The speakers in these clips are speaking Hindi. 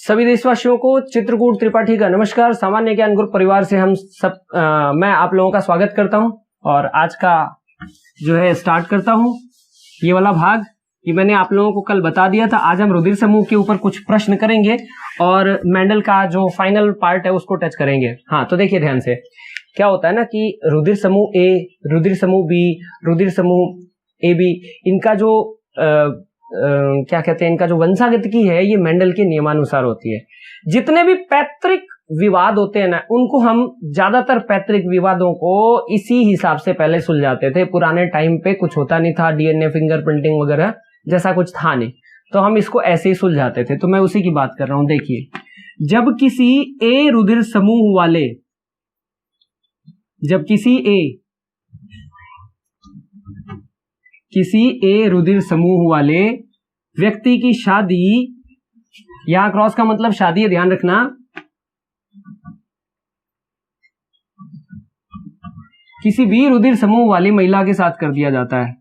सभी देशवासियों को चित्रकूट त्रिपाठी का नमस्कार। सामान्य ज्ञान ग्रुप परिवार से हम सब मैं आप लोगों का स्वागत करता हूं और आज का जो है स्टार्ट करता हूं ये वाला भाग। ये मैंने आप लोगों को कल बता दिया था। आज हम रुधिर समूह के ऊपर कुछ प्रश्न करेंगे और मेंडल का जो फाइनल पार्ट है उसको टच करेंगे। हाँ, तो देखिए ध्यान से, क्या होता है ना कि रुधिर समूह ए, रुधिर समूह बी, रुधिर समूह ए बी, इनका जो क्या कहते हैं, इनका जो वंशागतिकी है ये मेंडल के नियमानुसार होती है। जितने भी पैतृक विवाद होते हैं ना, उनको हम ज्यादातर पैतृक विवादों को इसी हिसाब से पहले सुलझाते थे। पुराने टाइम पे कुछ होता नहीं था, डीएनए फिंगरप्रिंटिंग वगैरह जैसा कुछ था नहीं, तो हम इसको ऐसे ही सुलझाते थे। तो मैं उसी की बात कर रहा हूं। देखिए, जब किसी ए रुधिर समूह वाले, जब किसी ए रुधिर समूह वाले व्यक्ति की शादी, यहां क्रॉस का मतलब शादी है, ध्यान रखना, किसी बी रुधिर समूह वाली महिला के साथ कर दिया जाता है,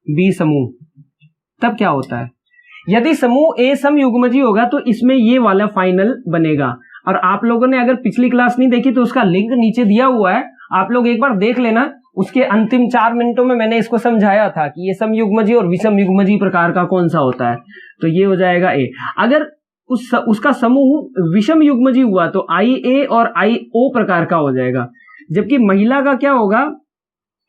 बी समूह, तब क्या होता है? यदि समूह ए समयुग्मजी होगा तो इसमें ये वाला फाइनल बनेगा। और आप लोगों ने अगर पिछली क्लास नहीं देखी तो उसका लिंक नीचे दिया हुआ है, आप लोग एक बार देख लेना। उसके अंतिम 4 मिनटों में मैंने इसको समझाया था कि ये समयुग्मजी और विषमयुग्मजी प्रकार का कौन सा होता है। तो ये हो जाएगा ए। अगर उसका समूह विषम युग्मजी हुआ तो आई ए और आई ओ प्रकार का हो जाएगा, जबकि महिला का क्या होगा,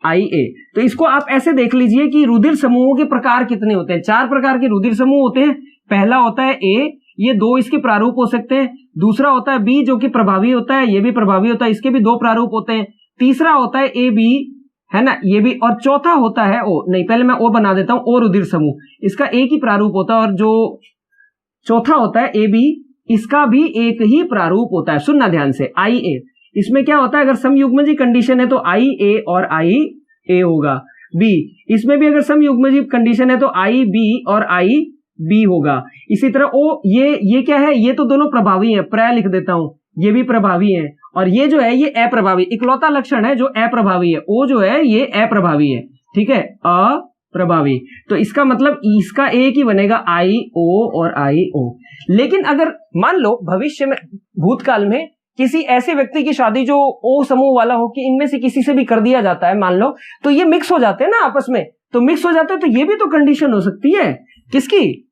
आई ए। तो इसको आप ऐसे देख लीजिए कि रुधिर समूहों के प्रकार कितने होते हैं। 4 प्रकार के रुधिर समूह होते हैं। पहला होता है ए, ये 2 इसके प्रारूप हो सकते हैं। दूसरा होता है बी, जो कि प्रभावी होता है, ये भी प्रभावी होता है, इसके भी 2 प्रारूप होते हैं। तीसरा होता है ए बी, है ना, ये भी। और चौथा होता है ओ, नहीं पहले मैं ओ बना देता हूं, ओ रुधिर समूह, इसका एक ही प्रारूप होता है। और जो चौथा होता है ए बी, इसका भी एक ही प्रारूप होता है। सुनना ध्यान से, आई ए, इसमें क्या होता है, अगर समयुग्मजी कंडीशन है तो आई ए और आई ए होगा। बी, इसमें भी अगर समयुग्मजी कंडीशन है तो आई बी और आई बी होगा। इसी तरह ओ, ये क्या है, ये तो दोनों प्रभावी हैं, प्र लिख देता हूं, ये भी प्रभावी है। और ये जो है ये अप्रभावी, इकलौता लक्षण है जो अप्रभावी है। ओ जो है ये अप्रभावी है, ठीक है, अप्रभावी। तो इसका मतलब इसका एक ही बनेगा, आई ओ और आई ओ। लेकिन अगर मान लो भविष्य में, भूतकाल में किसी ऐसे व्यक्ति की शादी जो ओ समूह वाला हो, कि इनमें से किसी से भी कर दिया जाता है, मान लो, तो ये मिक्स हो जाते हैं ना आपस में, तो मिक्स हो जाते हैं, तो ये भी तो कंडीशन हो सकती है। किसकी?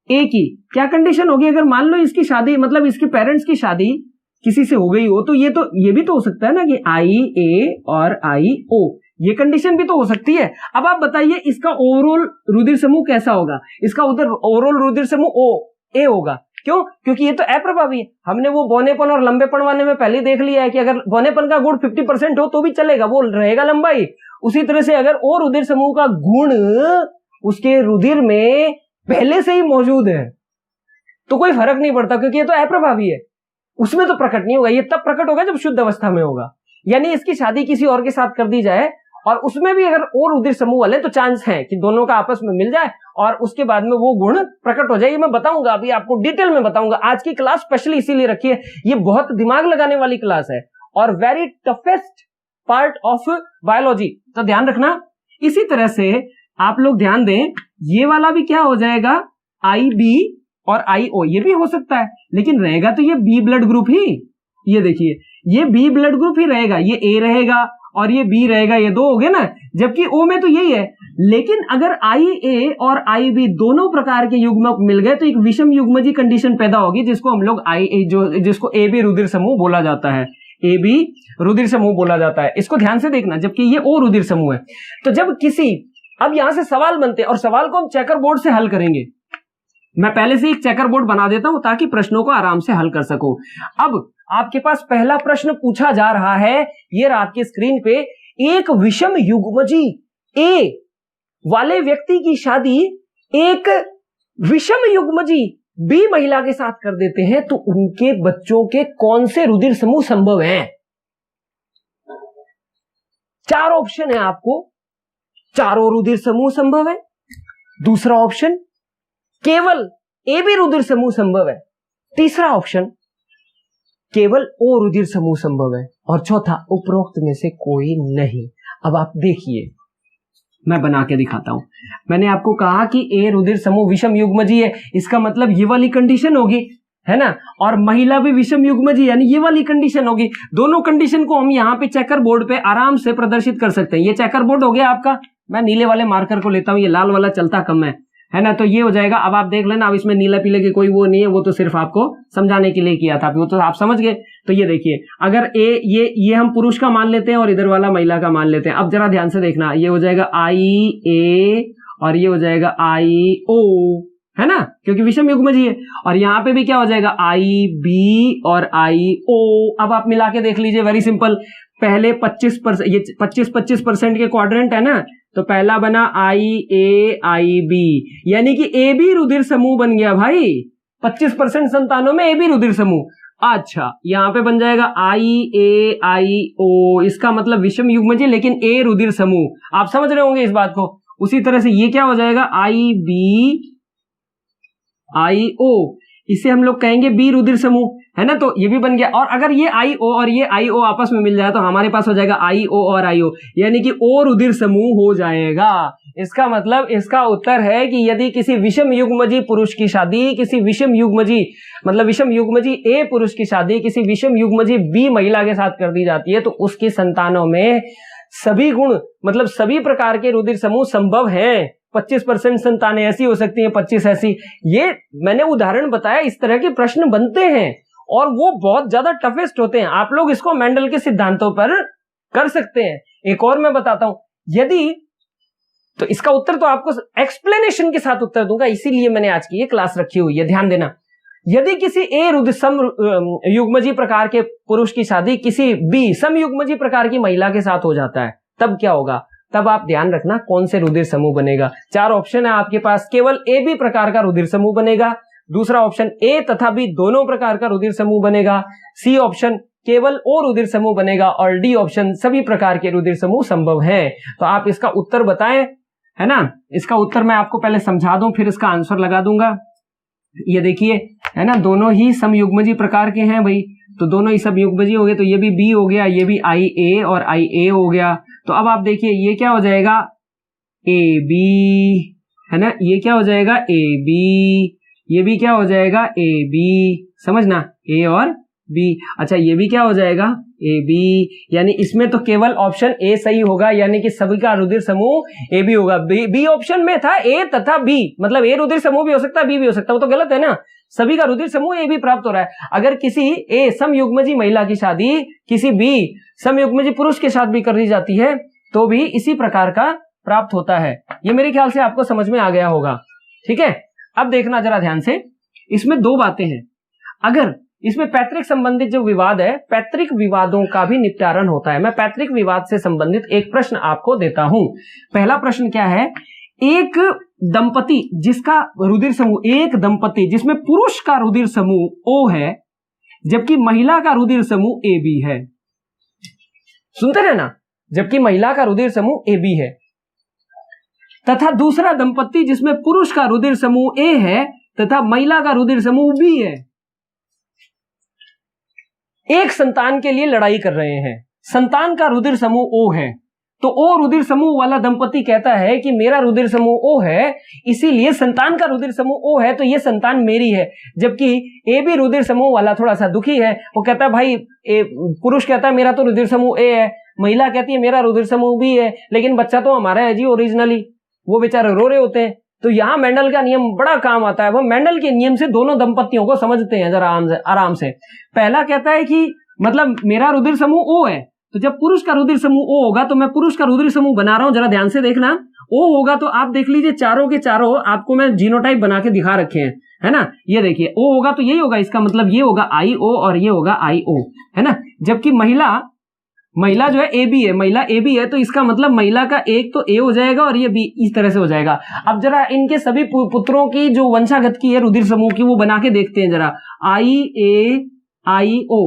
ए की। क्या कंडीशन होगी? अगर मान लो इसकी शादी, मतलब इसके पेरेंट्स की शादी किसी से हो गई हो, तो ये भी तो हो सकता है ना कि आई ए और आई ओ, ये कंडीशन भी तो हो सकती है। अब आप बताइए इसका ओवरऑल रुधिर समूह कैसा होगा? इसका उधर ओवरऑल रुधिर समूह ओ ए होगा। क्यों? क्योंकि ये तो अप्रभावी है। हमने वो बौनेपन और लंबेपन वाले में पहले देख लिया है कि अगर बौनेपन का गुण 50% हो तो भी चलेगा, वो रहेगा लंबाई। उसी तरह से अगर ओ रुधिर समूह का गुण उसके रुधिर में पहले से ही मौजूद है तो कोई फर्क नहीं पड़ता, क्योंकि ये तो अप्रभावी है, उसमें तो प्रकट नहीं होगा। ये तब प्रकट होगा जब शुद्ध अवस्था में होगा। यानी इसकी शादी किसी और के साथ कर दी जाए और उसमें भी अगर और रुधिर समूह वाले, तो चांस है कि दोनों का आपस में मिल जाए और उसके बाद में वो गुण प्रकट हो जाए। ये मैं बताऊंगा, अभी आपको डिटेल में बताऊंगा। आज की क्लास स्पेशली इसीलिए रखी है, ये बहुत दिमाग लगाने वाली क्लास है और very toughest part of biology, तो ध्यान रखना। इसी तरह से आप लोग ध्यान दें, ये वाला भी क्या हो जाएगा, आई बी और आई ओ, ये भी हो सकता है, लेकिन रहेगा तो ये बी ब्लड ग्रुप ही। ये देखिए, ये बी ब्लड ग्रुप ही रहेगा, ये ए रहेगा और ये बी रहेगा, ये 2 हो गए ना, जबकि ओ में तो यही है। लेकिन अगर आई ए और आई बी दोनों प्रकार के युग्मक मिल गए तो एक विषम युग्मजी कंडीशन पैदा होगी, जिसको हम लोग आई ए, जिसको ए बी रुधिर समूह बोला जाता है, ए बी रुधिर समूह बोला जाता है। इसको ध्यान से देखना, जबकि ये ओ रुधिर समूह है। तो जब किसी, अब यहां से सवाल बनते हैं और सवाल को हम चेकर बोर्ड से हल करेंगे। मैं पहले से एक चेकर बोर्ड बना देता हूं ताकि प्रश्नों को आराम से हल कर सकूं। अब आपके पास पहला प्रश्न पूछा जा रहा है, ये रहा आपकी स्क्रीन पे। एक विषम युग्मजी ए वाले व्यक्ति की शादी एक विषम युग्मजी बी महिला के साथ कर देते हैं, तो उनके बच्चों के कौन से रुधिर समूह संभव हैं? 4 ऑप्शन है आपको, चारों रुधिर समूह संभव है। दूसरा ऑप्शन, केवल ए बी रुधिर समूह संभव है। तीसरा ऑप्शन, केवल ओ रुधिर समूह संभव है। और चौथा, उपरोक्त में से कोई नहीं। अब आप देखिए, मैं बना के दिखाता हूं। मैंने आपको कहा कि ए रुधिर समूह विषम युग्मजी है, इसका मतलब ये वाली कंडीशन होगी, है ना, और महिला भी विषम युग्मज, यानी ये वाली कंडीशन होगी। दोनों कंडीशन को हम यहाँ पे चेकर बोर्ड पे आराम से प्रदर्शित कर सकते हैं। ये चेकर बोर्ड हो गया आपका, मैं नीले वाले मार्कर को लेता हूं, ये लाल वाला चलता कम है ना, तो ये हो जाएगा। अब आप देख लेना, अब इसमें नीला पीले की कोई वो नहीं है, वो तो सिर्फ आपको समझाने के लिए किया था, वो तो आप समझ गए। तो ये देखिए, अगर ये हम पुरुष का मान लेते हैं और इधर वाला महिला का मान लेते हैं। अब जरा ध्यान से देखना, ये हो जाएगा आई ए और ये हो जाएगा आई ओ, है ना, क्योंकि विषम युग्मज है। और यहाँ पे भी क्या हो जाएगा, आई बी और आई ओ। अब आप मिला के देख लीजिए, वेरी सिंपल। पहले 25%, ये 25% के क्वाड्रेंट है ना, तो पहला बना आई ए आई बी, यानी कि ए बी रुधिर समूह बन गया भाई। 25% संतानों में ए बी रुधिर समूह। अच्छा, यहाँ पे बन जाएगा आई ए आई ओ, इसका मतलब विषम युग्मज है लेकिन ए रुधिर समूह। आप समझ रहे होंगे इस बात को। उसी तरह से ये क्या हो जाएगा, आई बी आई ओ, इसे हम लोग कहेंगे बी रुधिर समूह, है ना, तो ये भी बन गया। और अगर ये आई ओ और ये आई ओ आपस में मिल जाए तो हमारे पास हो जाएगा आई ओ और आई ओ, यानी कि ओ रुधिर समूह हो जाएगा। इसका मतलब इसका उत्तर है कि यदि किसी विषम युग्मजी पुरुष की शादी किसी विषम युग्मजी, मतलब विषम युग्मजी ए पुरुष की शादी किसी विषम युग्मजी बी महिला के साथ कर दी जाती है, तो उसकी संतानों में सभी गुण, मतलब सभी प्रकार के रुधिर समूह संभव हैं। 25% संतानें ऐसी हो सकती हैं, 25 ऐसी। ये मैंने उदाहरण बताया, इस तरह के प्रश्न बनते हैं और वो बहुत ज्यादा टफेस्ट होते हैं। आप लोग इसको मेंडल के सिद्धांतों पर कर सकते हैं। एक और मैं बताता हूं, यदि तो इसका उत्तर तो आपको एक्सप्लेनेशन के साथ उत्तर दूंगा, इसीलिए मैंने आज की ये क्लास रखी हुई है, ध्यान देना। यदि किसी ए रुधिर सम युग्मजी प्रकार के पुरुष की शादी किसी बी सम युग्मजी प्रकार की महिला के साथ हो जाता है, तब क्या होगा? तब आप ध्यान रखना कौन से रुधिर समूह बनेगा। 4 ऑप्शन है आपके पास, केवल ए बी प्रकार का रुधिर समूह बनेगा, दूसरा ऑप्शन ए तथा बी दोनों प्रकार का रुधिर समूह बनेगा, सी ऑप्शन केवल ओ रुधिर समूह बनेगा और डी ऑप्शन सभी प्रकार के रुधिर समूह संभव है। तो आप इसका उत्तर बताएं, है ना। इसका उत्तर मैं आपको पहले समझा दूं फिर इसका आंसर लगा दूंगा। ये देखिए, है ना, दोनों ही समयुग्मजी प्रकार के हैं भाई, तो दोनों ही समयुग्मजी हो गए, तो ये भी बी हो गया, ये भी आई ए और आई ए हो गया। तो अब आप देखिए ये क्या हो जाएगा, ए बी, है ना, ये क्या हो जाएगा ए बी, ये भी क्या हो जाएगा ए बी, समझना, ए और बी। अच्छा, ये भी क्या हो जाएगा ए बी, यानी इसमें तो केवल ऑप्शन ए सही होगा, यानी कि सभी का रुधिर समूह ए बी होगा। बी ऑप्शन में था ए तथा बी, मतलब ए रुधिर समूह भी हो सकता है, बी भी हो सकता है, वो तो गलत है ना। सभी का रुधिर समूह ए बी प्राप्त हो रहा है। अगर किसी ए समयुग्मजी महिला की शादी किसी बी समयुग्मजी पुरुष के साथ भी कर दी जाती है तो भी इसी प्रकार का प्राप्त होता है। ये मेरे ख्याल से आपको समझ में आ गया होगा, ठीक है। अब देखना जरा ध्यान से, इसमें 2 बातें हैं। अगर इसमें पैतृक संबंधित जो विवाद है, पैतृक विवादों का भी निपटारण होता है। मैं पैतृक विवाद से संबंधित एक प्रश्न आपको देता हूं। पहला प्रश्न क्या है, एक दंपति जिसका रुधिर समूह, एक दंपति जिसमें पुरुष का रुधिर समूह ओ है जबकि महिला का रुधिर समूह ए बी है। सुनते रहना, जबकि महिला का रुधिर समूह ए बी है, तथा दूसरा दंपति जिसमें पुरुष का रुधिर समूह ए है तथा महिला का रुधिर समूह बी है, एक संतान के लिए लड़ाई कर रहे हैं। संतान का रुधिर समूह ओ है, तो ओ रुधिर समूह वाला दंपति कहता है कि मेरा रुधिर समूह ओ है, इसीलिए संतान का रुधिर समूह ओ है, तो ये संतान मेरी है। जबकि ए बी रुधिर समूह वाला थोड़ा सा दुखी है, वो कहता है भाई, पुरुष कहता है मेरा तो रुधिर समूह ए है, महिला कहती है मेरा रुधिर समूह बी है, लेकिन बच्चा तो हमारा है जी ओरिजिनली। वो बेचारे रो रहे होते हैं। तो यहाँ मेंडल का नियम बड़ा काम आता है। वो मेंडल के नियम से दोनों दंपतियों को समझते हैं जरा आराम से। पहला कहता है कि मतलब मेरा रुधिर समूह ओ है, तो जब पुरुष का रुधिर समूह ओ होगा तो मैं पुरुष का रुधिर समूह बना रहा हूं, जरा ध्यान से देखना। ओ होगा तो आप देख लीजिए, चारों के चारों आपको मैं जीनोटाइप बना के दिखा रखे हैं, है ना। ये देखिए, ओ होगा तो यही होगा, इसका मतलब ये होगा आई ओ और ये होगा आई ओ, है ना। जबकि महिला जो है ए बी है, महिला ए बी है, तो इसका मतलब महिला का एक तो ए हो जाएगा और ये बी, इस तरह से हो जाएगा। अब जरा इनके सभी पुत्रों की जो वंशागत की है रुधिर समूह की, वो बना के देखते हैं जरा। आई ए आई ओ,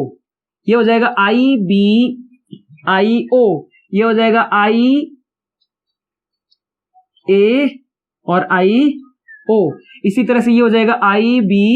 ये हो जाएगा आई बी आई ओ, ये हो जाएगा आई ए और आई ओ, इसी तरह से ये हो जाएगा आई बी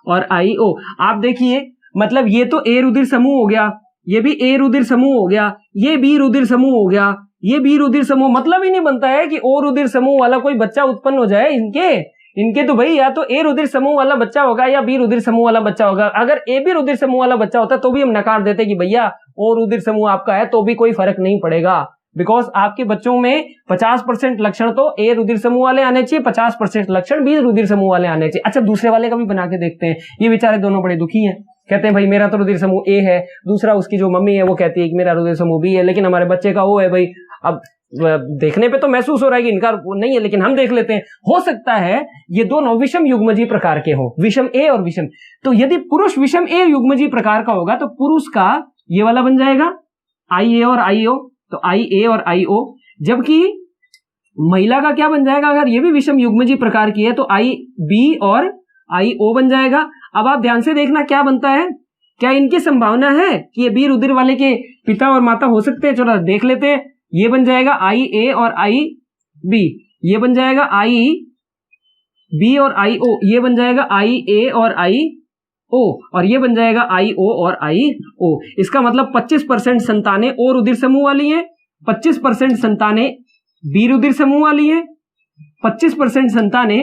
और आई ओ। आप देखिए, मतलब ये तो ए रुधिर समूह हो गया, ये भी ए रुधिर समूह हो गया, ये बी रुधिर समूह हो गया, ये बी रुधिर समूह। मतलब ही नहीं बनता है कि ओ रुधिर समूह वाला कोई बच्चा उत्पन्न हो जाए इनके, इनके तो भाई या तो ए रुधिर समूह वाला बच्चा होगा या बी रुधिर समूह वाला बच्चा होगा। अगर ए बी रुधिर समूह वाला बच्चा होता तो भी हम नकार देते कि भैया ओ रुधिर समूह आपका है, तो भी कोई फर्क नहीं पड़ेगा, बिकॉज आपके बच्चों में 50% लक्षण तो ए रुधिर समूह वाले आने चाहिए, 50% लक्षण बी रुधिर समूह वाले आने चाहिए। अच्छा, दूसरे वाले का भी बना के देखते हैं। ये बेचारे दोनों बड़े दुखी हैं, कहते हैं भाई मेरा तो रुधिर समूह ए है, दूसरा उसकी जो मम्मी है वो कहती है कि मेरा रुधिर समूह बी है, लेकिन हमारे बच्चे का ओ है। भाई अब देखने पे तो महसूस हो रहा है कि इनका नहीं है, लेकिन हम देख लेते हैं, हो सकता है ये दोनों विषम युग्मजी प्रकार के हो, विषम ए और विषम। तो यदि पुरुष विषम ए युग्मजी प्रकार का होगा तो पुरुष का ये वाला बन जाएगा आई ए और आई ओ, तो आई ए और आई ओ, जबकि महिला का क्या बन जाएगा, अगर ये भी विषम युग्मजी प्रकार की है तो आई बी और आई ओ बन जाएगा। अब आप ध्यान से देखना क्या बनता है, क्या इनकी संभावना है कि ये बी रुधिर वाले के पिता और माता हो सकते हैं? चलो देख लेते हैं। ये बन जाएगा आई ए और आई बी, ये बन जाएगा आई बी और आई ओ, ये बन जाएगा आई ए और आई ओ, और ये बन जाएगा आई ओ और आई ओ। इसका मतलब 25% संतानें ओ रुधिर समूह वाली हैं, 25% संतानें बी रुधिर समूह वाली हैं, 25% संतानें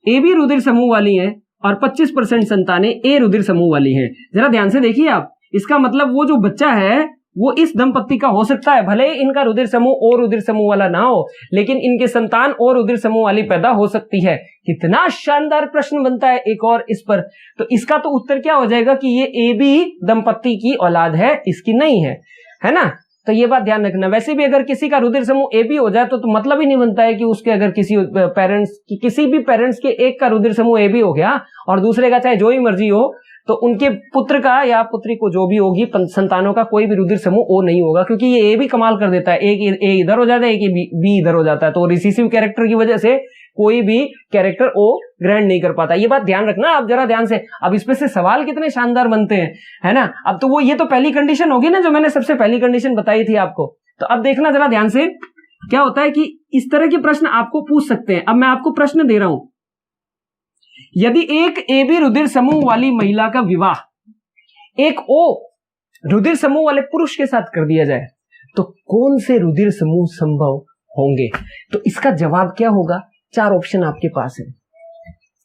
ए बी रुधिर समूह वाली हैं और 25% संतानें ए रुधिर समूह वाली हैं। जरा ध्यान से देखिए आप, इसका मतलब वो जो बच्चा है वो इस दंपत्ति का हो सकता है, भले ही इनका रुधिर समूह ओ रुधिर समूह वाला ना हो, लेकिन इनके संतान ओ रुधिर समूह वाली पैदा हो सकती है। कितना शानदार प्रश्न बनता है एक और इस पर। तो इसका तो उत्तर क्या हो जाएगा कि ये ए बी दंपत्ति की औलाद है, इसकी नहीं है ना। तो ये बात ध्यान रखना। वैसे भी अगर किसी का रुधिर समूह ए बी हो जाए तो मतलब ही नहीं बनता है कि उसके अगर किसी भी पेरेंट्स के एक का रुधिर समूह ए बी हो गया और दूसरे का चाहे जो ही मर्जी हो, तो उनके पुत्र का या पुत्री को जो भी होगी संतानों का कोई भी रुधिर समूह ओ नहीं होगा, क्योंकि ये ए भी कमाल कर देता है, एक ए इधर हो जाता है, एक बी इधर हो जाता है, तो रिसीसिव कैरेक्टर की वजह से कोई भी कैरेक्टर ओ ग्रहण नहीं कर पाता। ये बात ध्यान रखना आप जरा ध्यान से। अब इसमें से सवाल कितने शानदार बनते हैं, है ना। अब तो वो ये तो पहली कंडीशन होगी ना जो मैंने सबसे पहली कंडीशन बताई थी आपको। तो अब देखना जरा ध्यान से, क्या होता है कि इस तरह के प्रश्न आपको पूछ सकते हैं। अब मैं आपको प्रश्न दे रहा हूं, यदि एक ए बी रुधिर समूह वाली महिला का विवाह एक ओ रुधिर समूह वाले पुरुष के साथ कर दिया जाए तो कौन से रुधिर समूह संभव होंगे? तो इसका जवाब क्या होगा? 4 ऑप्शन आपके पास है।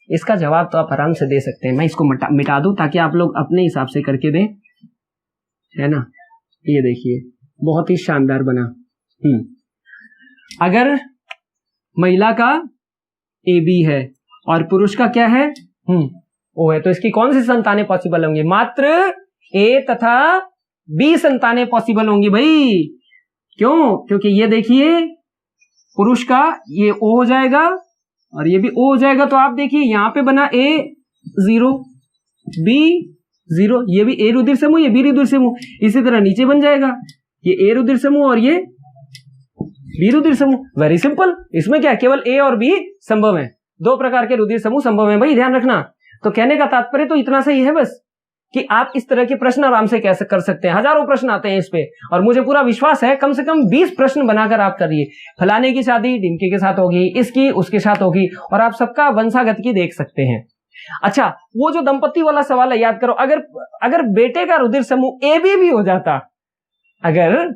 इसका जवाब तो आप आराम से दे सकते हैं। मैं इसको मिटा दूं ताकि आप लोग अपने हिसाब से करके दें, है ना। ये देखिए बहुत ही शानदार बना। अगर महिला का ए बी है और पुरुष का क्या है ओ है, तो इसकी कौन सी संतानें पॉसिबल होंगी? मात्र ए तथा बी संतानें पॉसिबल होंगी भाई। क्यों? क्योंकि ये देखिए पुरुष का ये ओ हो जाएगा और ये भी ओ हो जाएगा, तो आप देखिए यहां पे बना ए 0 बी 0, ये भी ए रुधिर समूह, ये बी रुधिर समूह। इसी तरह नीचे बन जाएगा ये ए रुधिर समूह और ये बी रुधिर समूह। Very simple. इसमें क्या, केवल ए और बी संभव है, 2 प्रकार के रुधिर समूह संभव है भाई, ध्यान रखना। तो कहने का तात्पर्य तो इतना सही है बस कि आप इस तरह के प्रश्न आराम से कैसे कर सकते हैं। हजारों प्रश्न आते हैं इस पे, और मुझे पूरा विश्वास है कम से कम 20 प्रश्न बनाकर आप करिए। फलाने की शादी डिम्की के साथ होगी, इसकी उसके साथ होगी, और आप सबका वंशागत देख सकते हैं। अच्छा, वो जो दंपत्ति वाला सवाल है याद करो, अगर बेटे का रुधिर समूह ए बी भी हो जाता, अगर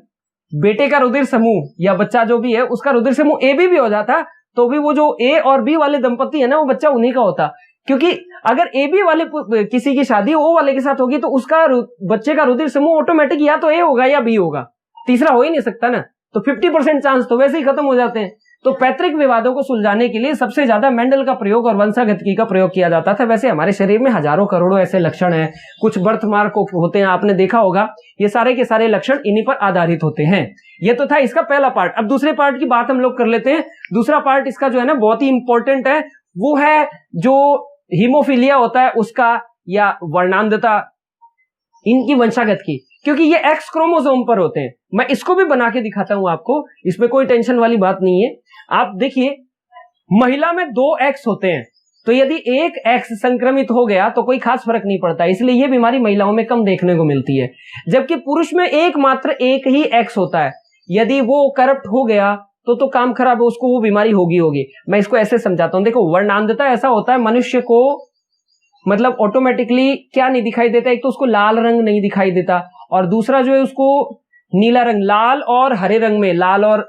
बेटे का रुधिर समूह या बच्चा जो भी है उसका रुधिर समूह ए बी भी हो जाता, तो भी वो जो ए और बी वाले दंपत्ति है ना, वो बच्चा उन्हीं का होता। क्योंकि अगर ए बी वाले किसी की शादी ओ वाले के साथ होगी तो उसका बच्चे का रुधिर समूह ऑटोमेटिक या तो ए होगा या बी होगा, तीसरा हो ही नहीं सकता ना। तो 50% चांस तो वैसे ही खत्म हो जाते हैं। तो पैतृक विवादों को सुलझाने के लिए सबसे ज्यादा मेंडल का प्रयोग और वंशागतिकी का प्रयोग किया जाता था। वैसे हमारे शरीर में हजारों करोड़ों ऐसे लक्षण हैं, कुछ बर्थ मार्क होते हैं, आपने देखा होगा, ये सारे के सारे लक्षण इन्हीं पर आधारित होते हैं। ये तो था इसका पहला पार्ट। अब दूसरे पार्ट की बात हम लोग कर लेते हैं। दूसरा पार्ट इसका जो है ना बहुत ही इंपॉर्टेंट है, वो है जो हीमोफीलिया होता है उसका, या वर्णांधता, इनकी वंशागत की, क्योंकि ये एक्स क्रोमोसोम पर होते हैं। मैं इसको भी बना के दिखाता हूं आपको, इसमें कोई टेंशन वाली बात नहीं है। आप देखिए, महिला में 2 एक्स होते हैं, तो यदि एक एक्स संक्रमित हो गया तो कोई खास फर्क नहीं पड़ता, इसलिए ये बीमारी महिलाओं में कम देखने को मिलती है। जबकि पुरुष में मात्र एक ही एक्स होता है, यदि वो करप्ट हो गया तो काम खराब है, उसको वो बीमारी होगी। मैं इसको ऐसे समझाता हूं, देखो वर्णांधता ऐसा होता है, मनुष्य को मतलब ऑटोमेटिकली क्या नहीं दिखाई देता, एक तो उसको लाल रंग नहीं दिखाई देता, और दूसरा जो है उसको नीला रंग, लाल और हरे रंग में, लाल और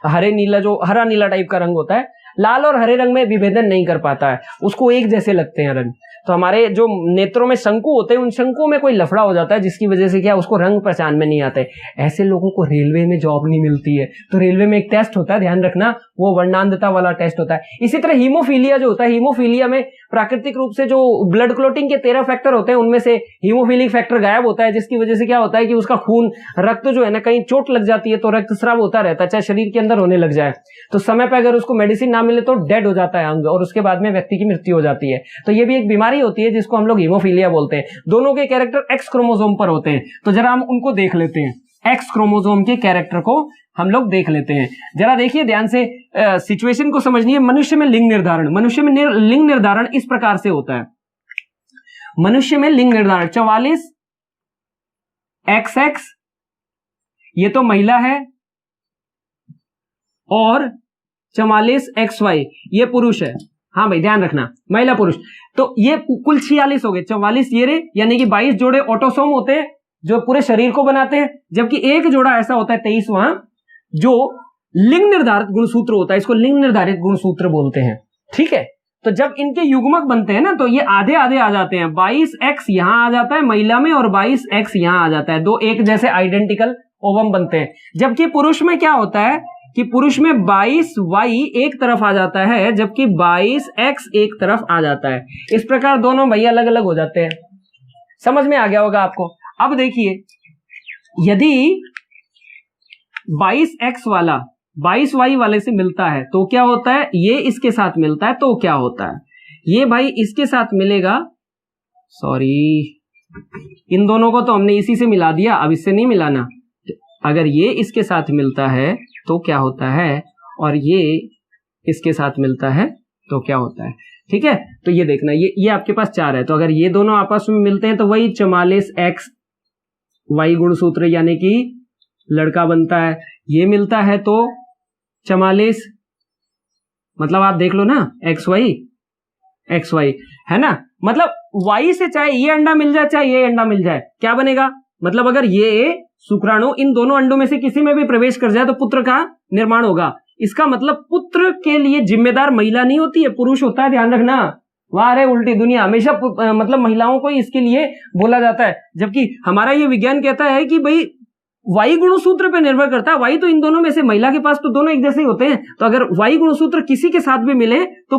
हरे नीला, जो हरा नीला टाइप का रंग होता है, लाल और हरे रंग में विभेदन नहीं कर पाता है, उसको एक जैसे लगते हैं रंग। तो हमारे जो नेत्रों में शंकु होते हैं, उन शंकुओं में कोई लफड़ा हो जाता है जिसकी वजह से क्या उसको रंग पहचान में नहीं आते। ऐसे लोगों को रेलवे में जॉब नहीं मिलती है। तो रेलवे में एक टेस्ट होता है, ध्यान रखना, वो वर्णांधता वाला टेस्ट होता है। इसी तरह हीमोफीलिया जो होता है, हीमोफीलिया में प्राकृतिक रूप से जो ब्लड क्लोटिंग के 13 फैक्टर होते हैं, उनमें से हीमोफिलिक फैक्टर गायब होता है, जिसकी वजह से क्या होता है कि उसका खून, रक्त जो है ना, कहीं चोट लग जाती है तो रक्तस्राव होता रहता है, चाहे शरीर के अंदर होने लग जाए। तो समय पर अगर उसको मेडिसिन ना मिले तो डेड हो जाता है अंग, और उसके बाद में व्यक्ति की मृत्यु हो जाती है। तो ये भी एक बीमारी होती है जिसको हम लोग हीमोफीलिया बोलते हैं। दोनों के कैरेक्टर एक्स क्रोमोसोम पर होते हैं। तो जरा हम उनको देख लेते हैं, एक्स क्रोमोसोम के कैरेक्टर को हम लोग देख लेते हैं। जरा देखिए ध्यान से, सिचुएशन को समझनी है। मनुष्य में लिंग निर्धारण, मनुष्य में लिंग निर्धारण इस प्रकार से होता है। मनुष्य में लिंग निर्धारण 44 XX, ये तो महिला है, और 44 XY ये पुरुष है। हाँ भाई ध्यान रखना, महिला पुरुष। तो ये कुल 46 हो गए, 44 ये रे, यानी कि 22 जोड़े ऑटोसोम होते हैं जो पूरे शरीर को बनाते हैं, जबकि एक जोड़ा ऐसा होता है 23वां जो लिंग निर्धारित गुणसूत्र होता है। इसको लिंग निर्धारित गुणसूत्र बोलते हैं, ठीक है। तो जब इनके युग्मक बनते हैं ना, तो ये आधे आधे आ जाते हैं। 22X यहां आ जाता है महिला में, और 22X यहां आ जाता है। दो एक जैसे आइडेंटिकल ओवम बनते हैं। जबकि पुरुष में क्या होता है कि पुरुष में 22Y एक तरफ आ जाता है, जबकि 22X एक तरफ आ जाता है। इस प्रकार दोनों भाई अलग अलग हो जाते हैं। समझ में आ गया होगा आपको। अब देखिए, यदि 22X वाला 22Y वाले से मिलता है तो क्या होता है, ये इसके साथ मिलता है तो क्या होता है, ये भाई इसके साथ मिलेगा, सॉरी इन दोनों को तो हमने इसी से मिला दिया, अब इससे नहीं मिलाना। अगर ये इसके साथ मिलता है तो क्या होता है, और ये इसके साथ मिलता है तो क्या होता है, ठीक है। तो ये देखना, ये आपके पास 4 है, तो अगर ये दोनों आपस में मिलते हैं तो वही 44XY गुणसूत्र यानी कि लड़का बनता है। ये मिलता है तो 44, मतलब आप देख लो ना, XY है ना, मतलब Y से चाहे ये अंडा मिल जाए चाहे ये अंडा मिल जाए, क्या बनेगा, मतलब अगर ये शुक्राणु इन दोनों अंडों में से किसी में भी प्रवेश कर जाए तो पुत्र का निर्माण होगा। इसका मतलब पुत्र के लिए जिम्मेदार महिला नहीं होती है, पुरुष होता है, ध्यान रखना। वाह रे उल्टी दुनिया, हमेशा मतलब महिलाओं को इसके लिए बोला जाता है, जबकि हमारा ये विज्ञान कहता है कि भाई वाई गुणसूत्र पे निर्भर करता है। वाई तो इन दोनों में से, महिला के पास तो दोनों एक जैसे ही होते हैं, तो अगर वाई गुणसूत्र किसी के साथ भी मिले तो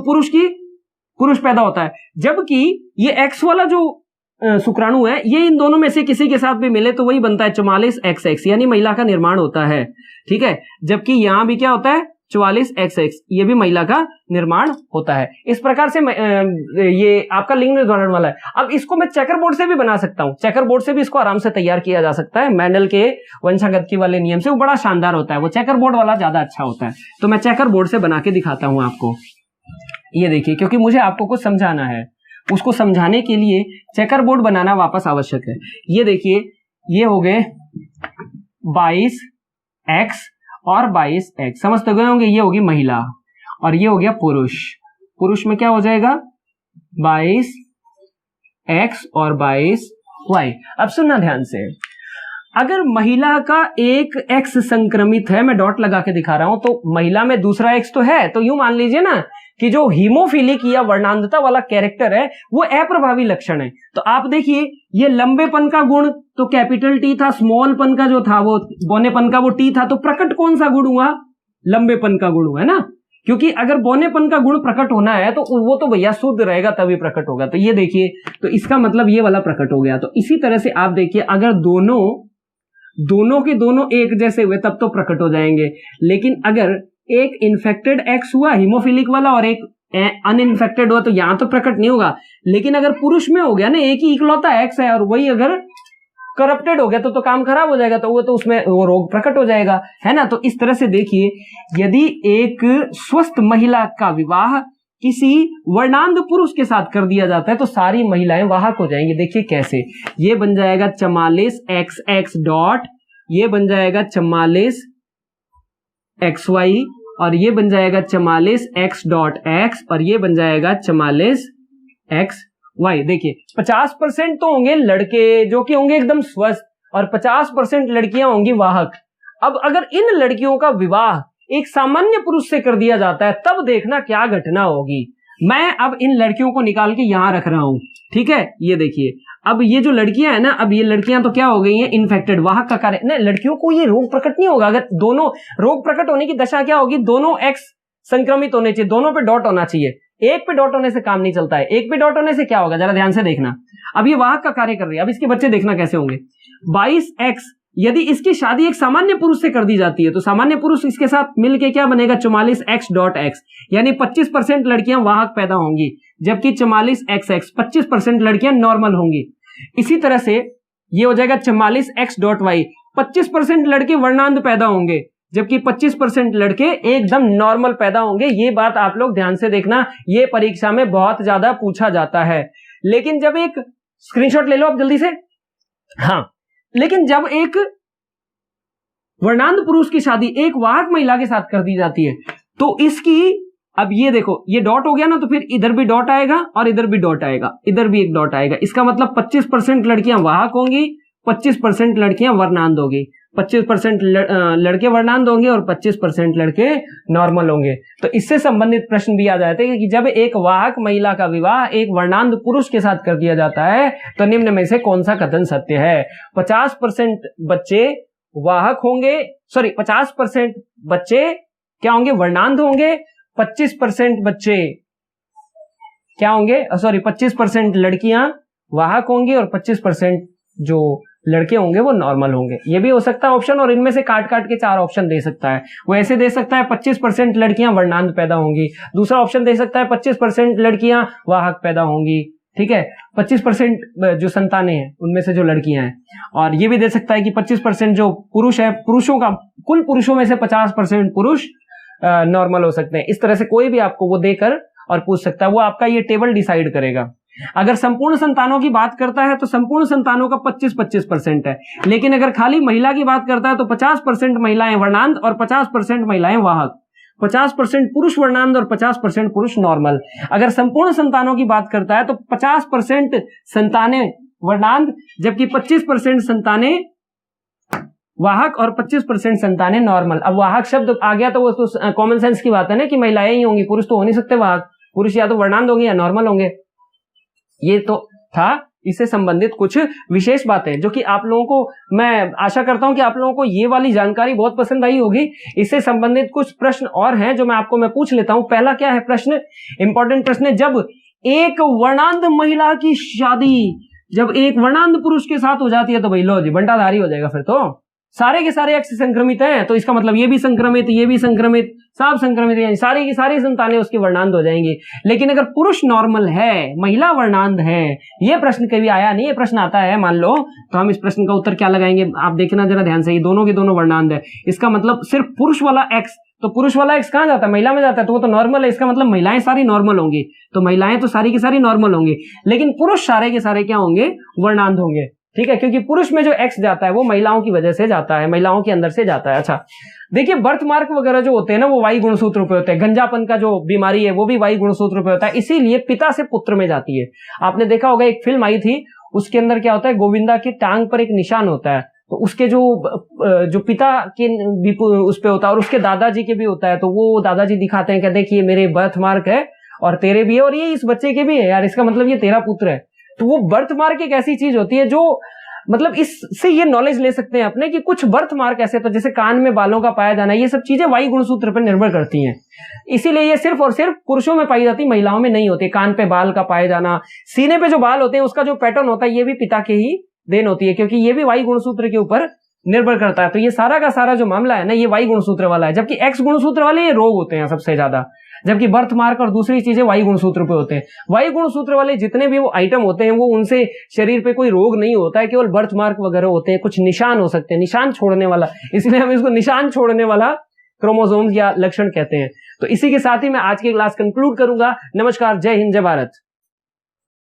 पुरुष पैदा होता है। जबकि ये एक्स वाला जो शुक्राणु है, ये इन दोनों में से किसी के साथ भी मिले तो वही बनता है 44XX, यानी महिला का निर्माण होता है, ठीक है। जबकि यहां भी क्या होता है 44XX, ये भी महिला का निर्माण होता है। इस प्रकार से ये आपका लिंग निर्धारण वाला है। अब इसको मैं चेकर बोर्ड से भी बना सकता हूं, चेकर बोर्ड से भी इसको आराम से तैयार किया जा सकता है। मैंडल के वंशागत वाले नियम से वो बड़ा शानदार होता है, वो चेकर बोर्ड वाला ज्यादा अच्छा होता है। तो मैं चेकर बोर्ड से बना के दिखाता हूं आपको। ये देखिए, क्योंकि मुझे आपको कुछ समझाना है, उसको समझाने के लिए चेकर बोर्ड बनाना वापस आवश्यक है। ये देखिए, ये हो गए 22X और 22X, समझते गए होंगे। ये होगी महिला और ये हो गया पुरुष। पुरुष में क्या हो जाएगा 22X और 22Y। अब सुनना ध्यान से, अगर महिला का एक X संक्रमित है, मैं डॉट लगा के दिखा रहा हूं, तो महिला में दूसरा X तो है, तो यूं मान लीजिए ना कि जो हीमोफिलिक या वर्णांधता वाला कैरेक्टर है वो अप्रभावी लक्षण है। तो आप देखिए, ये लंबेपन का गुण तो कैपिटल T था, स्मॉलपन का जो था वो बौनेपन का वो T था, तो प्रकट कौन सा गुण हुआ, लंबेपन का गुण हुआ, है ना। क्योंकि अगर बौनेपन का गुण प्रकट होना है तो वो तो भैया शुद्ध रहेगा तभी प्रकट होगा। तो ये देखिए, तो इसका मतलब ये वाला प्रकट हो गया। तो इसी तरह से आप देखिए, अगर दोनों के दोनों एक जैसे हुए तब तो प्रकट हो जाएंगे, लेकिन अगर एक इन्फेक्टेड एक्स हुआ हीमोफिलिक वाला और एक अनइन्फेक्टेड हुआ तो यहां तो प्रकट नहीं होगा। लेकिन अगर पुरुष में हो गया ना, एक ही इकलौता एक्स है और वही अगर करप्टेड हो गया तो काम खराब हो जाएगा, तो वो तो उसमें वो रोग प्रकट हो जाएगा, है ना। तो इस तरह से देखिए, यदि एक स्वस्थ महिला का विवाह किसी वर्णांध पुरुष के साथ कर दिया जाता है तो सारी महिलाएं वाहक हो जाएंगी। देखिए कैसे, ये बन जाएगा 44XX डॉट, ये बन जाएगा 44XY, और ये बन जाएगा 44X डॉट X, और ये बन जाएगा 44XY। देखिए 50% तो होंगे लड़के जो कि होंगे एकदम स्वस्थ, और 50% लड़कियां होंगी वाहक। अब अगर इन लड़कियों का विवाह एक सामान्य पुरुष से कर दिया जाता है, तब देखना क्या घटना होगी। मैं अब इन लड़कियों को निकाल के यहां रख रहा हूं, ठीक है। ये देखिए, अब ये जो लड़कियां हैं ना, अब ये लड़कियां तो क्या हो गई हैं, इन्फेक्टेड, वाहक का कार्य नहीं, लड़कियों को ये रोग प्रकट नहीं होगा। अगर दोनों रोग प्रकट होने की दशा क्या होगी, दोनों एक्स संक्रमित होने चाहिए, दोनों पे डॉट होना चाहिए। एक पे डॉट होने से काम नहीं चलता है। एक पे डॉट होने से क्या होगा, जरा ध्यान से देखना। अब ये वाहक का कार्य कर रही है, अब इसके बच्चे देखना कैसे होंगे। 22x, यदि इसकी शादी एक सामान्य पुरुष से कर दी जाती है तो सामान्य पुरुष इसके साथ मिलके क्या बनेगा, 44x.x, यानी 25% लड़कियां वाहक पैदा होंगी, जबकि 44xx 25% लड़कियां नॉर्मल होंगी। इसी तरह से ये हो जाएगा 44x.y, 25% लड़के वर्णांध पैदा होंगे, जबकि 25% लड़के एकदम नॉर्मल पैदा होंगे। ये बात आप लोग ध्यान से देखना, ये परीक्षा में बहुत ज्यादा पूछा जाता है। लेकिन जब एक स्क्रीनशॉट ले लो आप जल्दी से, हाँ, लेकिन जब एक वर्णांध पुरुष की शादी एक वाहक महिला के साथ कर दी जाती है तो इसकी, अब ये देखो, ये डॉट हो गया ना, तो फिर इधर भी डॉट आएगा और इधर भी डॉट आएगा, इधर भी एक डॉट आएगा। इसका मतलब 25% लड़कियां वाहक होंगी, 25% लड़कियां वर्णांध होंगी, 25% लड़के वर्णांध होंगे और 25% लड़के नॉर्मल होंगे। तो इससे संबंधित प्रश्न भी आ जाते हैं कि जब एक वाहक महिला का विवाह एक वर्णांध पुरुष के साथ कर दिया जाता है तो निम्न में से कौन सा कथन सत्य है। 50% बच्चे वाहक होंगे, सॉरी 50% बच्चे क्या होंगे, वर्णांध होंगे, 25% बच्चे क्या होंगे, सॉरी 25% लड़कियां वाहक होंगी और 25% जो लड़के होंगे वो नॉर्मल होंगे। ये भी हो सकता है ऑप्शन, और इनमें से काट काट के 4 ऑप्शन दे सकता है। वो ऐसे दे सकता है 25% लड़कियां वर्णांध पैदा होंगी, दूसरा ऑप्शन दे सकता है 25% लड़कियां वाहक पैदा होंगी, ठीक है, 25% जो संतानें हैं उनमें से जो लड़कियां हैं, और ये भी दे सकता है कि 25% जो पुरुष है, पुरुषों का कुल पुरुषों में से 50% पुरुष नॉर्मल हो सकते हैं। इस तरह से कोई भी आपको वो देकर और पूछ सकता है, वो आपका ये टेबल डिसाइड करेगा। अगर संपूर्ण संतानों की बात करता है तो संपूर्ण संतानों का 25-25% है, लेकिन अगर खाली महिला की बात करता है तो 50% महिलाएं वर्णांध और 50% महिलाएं वाहक, 50% पुरुष वर्णांध और 50% पुरुष नॉर्मल। अगर संपूर्ण संतानों की बात करता है तो 50% संतानें वर्णांध, जबकि 25% संतानें वाहक और 25% संतानें नॉर्मल। अब वाहक शब्द आ गया तो वो तो कॉमन सेंस की बात है ना कि महिलाएं ही होंगी, पुरुष तो हो नहीं सकते वाहक, पुरुष या तो वर्णांध होंगे या नॉर्मल होंगे। ये तो था इससे संबंधित कुछ विशेष बातें जो कि आप लोगों को, मैं आशा करता हूं कि आप लोगों को ये वाली जानकारी बहुत पसंद आई होगी। इससे संबंधित कुछ प्रश्न और हैं जो मैं पूछ लेता हूं। पहला क्या है प्रश्न, इंपॉर्टेंट प्रश्न है, जब एक वर्णांध महिला की शादी जब एक वर्णांध पुरुष के साथ हो जाती है तो भाई लो जी बंटाधारी हो जाएगा, फिर तो सारे के सारे एक्स संक्रमित हैं, तो इसका मतलब ये भी संक्रमित, ये भी संक्रमित, सब संक्रमित, यानी सारी की सारी संतानें उसकी वर्णांध हो जाएंगी। लेकिन अगर पुरुष नॉर्मल है, महिला वर्णांध है, ये प्रश्न कभी आया नहीं, ये प्रश्न आता है मान लो, तो हम इस प्रश्न का उत्तर क्या लगाएंगे, आप देखना जरा ध्यान से, ये दोनों के दोनों वर्णांध है, इसका मतलब सिर्फ पुरुष वाला एक्स, तो पुरुष वाला एक्स कहां जाता है, महिला में जाता है, तो वो तो नॉर्मल है, इसका मतलब महिलाएं सारी नॉर्मल होंगी, तो महिलाएं तो सारी की सारी नॉर्मल होंगी, लेकिन पुरुष सारे के सारे क्या होंगे, वर्णांध होंगे, ठीक है, क्योंकि पुरुष में जो एक्स जाता है वो महिलाओं की वजह से जाता है, महिलाओं के अंदर से जाता है। अच्छा देखिए, बर्थ मार्क वगैरह जो होते हैं ना वो वाई गुणसूत्र पे होते हैं, गंजापन का जो बीमारी है वो भी वाई गुणसूत्र पे होता है, इसीलिए पिता से पुत्र में जाती है। आपने देखा होगा एक फिल्म आई थी, उसके अंदर क्या होता है, गोविंदा की टांग पर एक निशान होता है, तो उसके जो पिता के भी उस पे होता है और उसके दादाजी के भी होता है, तो वो दादाजी दिखाते हैं, कहते हैं कि ये मेरे बर्थ मार्क है और तेरे भी है और ये इस बच्चे के भी है यार, इसका मतलब ये तेरा पुत्र है। तो वो बर्थ मार्क एक ऐसी चीज होती है जो मतलब इससे ये नॉलेज ले सकते हैं अपने कि कुछ बर्थ मार्क ऐसे, तो जैसे कान में बालों का पाया जाना, ये सब चीजें वाई गुणसूत्र पर निर्भर करती हैं, इसीलिए ये सिर्फ और सिर्फ पुरुषों में पाई जाती, महिलाओं में नहीं होती। कान पे बाल का पाया जाना, सीने पे जो बाल होते हैं उसका जो पैटर्न होता है, ये भी पिता के ही देन होती है, क्योंकि ये भी वाई गुणसूत्र के ऊपर निर्भर करता है। तो ये सारा का सारा जो मामला है ना, ये वाई गुणसूत्र वाला है, जबकि एक्स गुणसूत्र वाले ये रोग होते हैं सबसे ज्यादा, जबकि बर्थ मार्क और दूसरी चीजें वाई गुणसूत्र पे होते हैं। वाई गुणसूत्र वाले जितने भी वो आइटम होते हैं वो उनसे शरीर पे कोई रोग नहीं होता है, केवल बर्थ मार्क वगैरह होते हैं, कुछ निशान हो सकते हैं, निशान छोड़ने वाला, इसलिए हम इसको निशान छोड़ने वाला क्रोमोसोम या लक्षण कहते हैं। तो इसी के साथ ही मैं आज की क्लास कंक्लूड करूंगा। नमस्कार, जय हिंद, जय भारत।